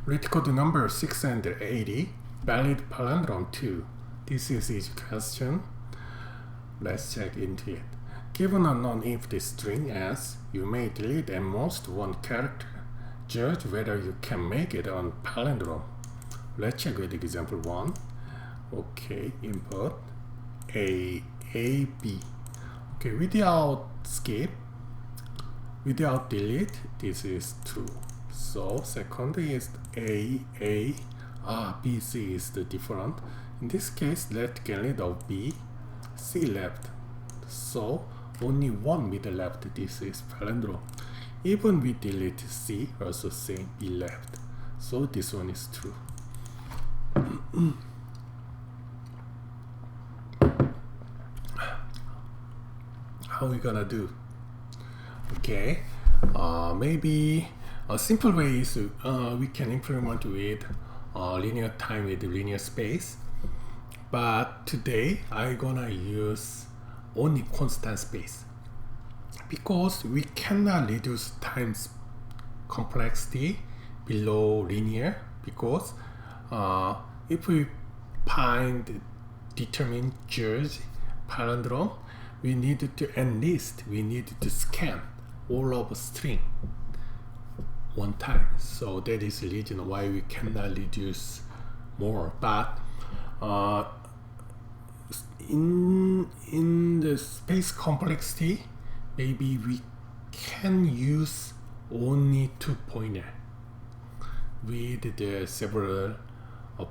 Read code number 680, valid palindrome 2. This is easy question. Let's check into it. Given a non-empty string S, you may delete at most one character. Judge whether you can make it on palindrome. Let's check with example 1. Okay, input A, B. Okay, without skip, without delete, this is true. So second is A, B, C is the different. In this case, let's get rid of B, C left. So only one middle left, this is palindrome. Even we delete C, also same B left. So this one is true. How we gonna do? Okay, maybe a simple way is we can implement with linear time with linear space. But today I'm gonna use only constant space because we cannot reduce times complexity below linear, because if we determine judge palindrome, we need to scan all of a string one time. So that is the reason why we cannot reduce more. But in the space complexity, maybe we can use only 2 pointer with the several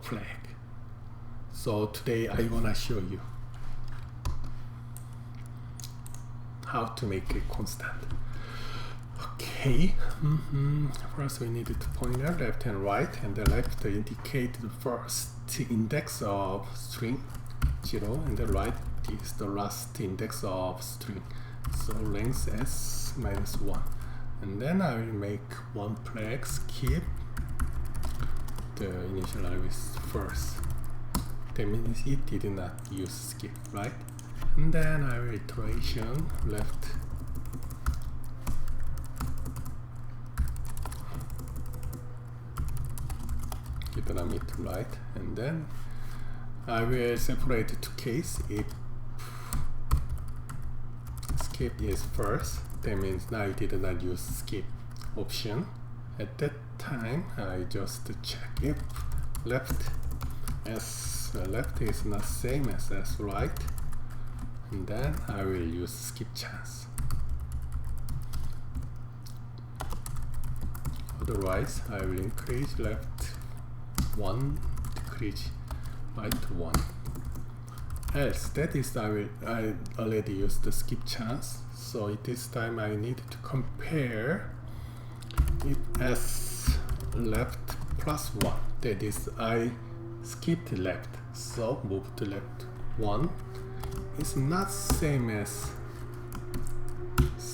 flag. So today I wanna show you how to make it constant. Okay, first we need 2 pointer, left and right, and the left indicate the first index of string 0, and the right is the last index of string. So length s minus 1, and then I will make one flag skip the initialize with first. That means it did not use skip, right? And then I will iteration left it right, and then I will separate two case. If skip is first, that means now it did not use skip option. At that time I just check if left is not same as right, and then I will use skip chance. Otherwise I will increase left 1, decrease right 1. Else, that is I already used the skip chance, so this time I need to compare if s left plus 1, that is I skipped left, so move to left 1 is not same as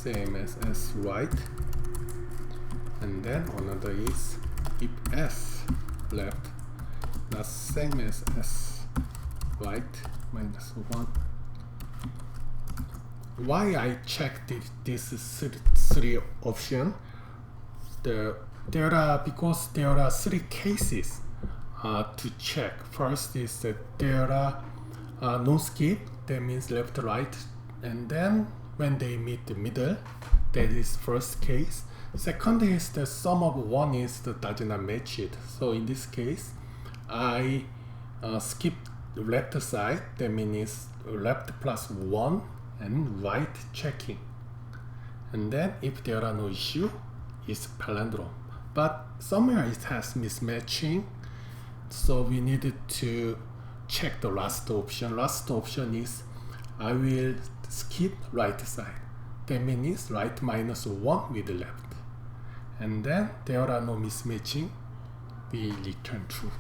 s right, and then another is if s left not same as s right minus 1. Why I checked this three option? Because there are 3 cases to check. First is that there are no skip, that means left right, and then when they meet the middle, that is first case. Second is the sum of 1 is does not match it. So in this case I skip the left side, that means left plus 1 and right checking, and then if there are no issue, it's palindrome. But somewhere it has mismatching, so we needed to check the last option. Last option is I will skip right side, that means right minus 1 with left, and then there are no mismatching, we return true.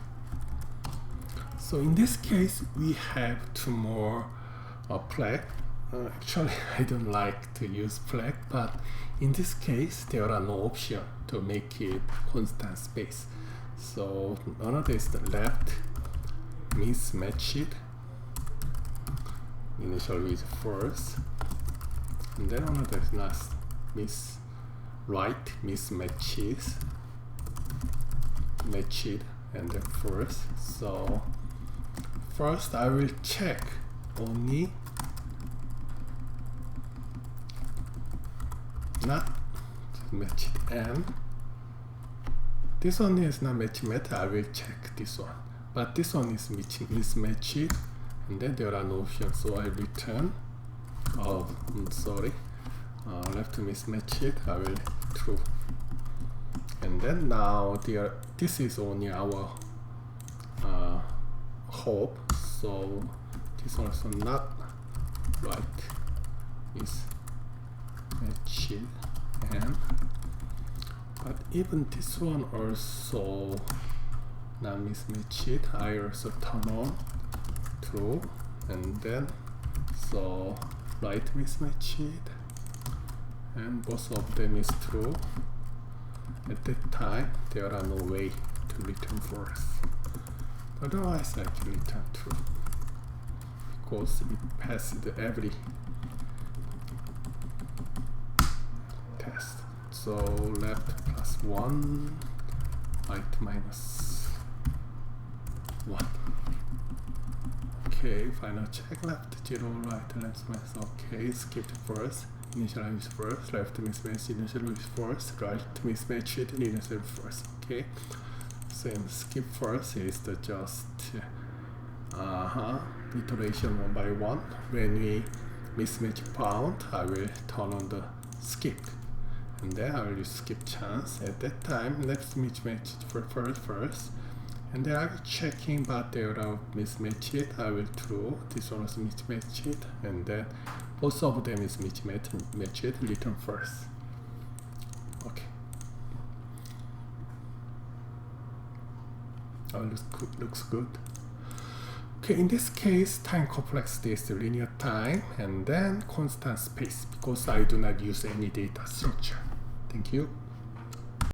So in this case we have 2 more flag. Actually I don't like to use flag, but in this case there are no option to make it constant space. So another is the left mismatch it, initial with first, and then another is last right mismatches mismatched and then false. So first I will check only not matched, and this one is not matched. I will check this one, but this one is mismatched, and then there are no options, so I return. Oh, I'm sorry. Left mismatched. I will true, and then now this is only our hope. So this also not right is matched, and but even this one also not mismatched. I also turn on true, and then so right mismatched, and both of them is true. At that time there are no way to return false. Otherwise I can return true because it passed every test. So left plus 1, right minus 1. Okay, final check. Left 0, right left minus. Okay, skipped first. Initialize first. Left mismatched. Initialize first. Right mismatched. Initialize first. Okay. Same. Skip first is the just iteration one by one. When we mismatch found, I will turn on the skip, and then I will use skip chance. At that time, let's mismatch for first, and then I will checking, but they are mismatched. I will true. This one is mismatched, and then both of them is mismatched. Return first. Okay. Looks good. Okay, in this case, time complexity is linear time, and then constant space, because I do not use any data structure. Thank you.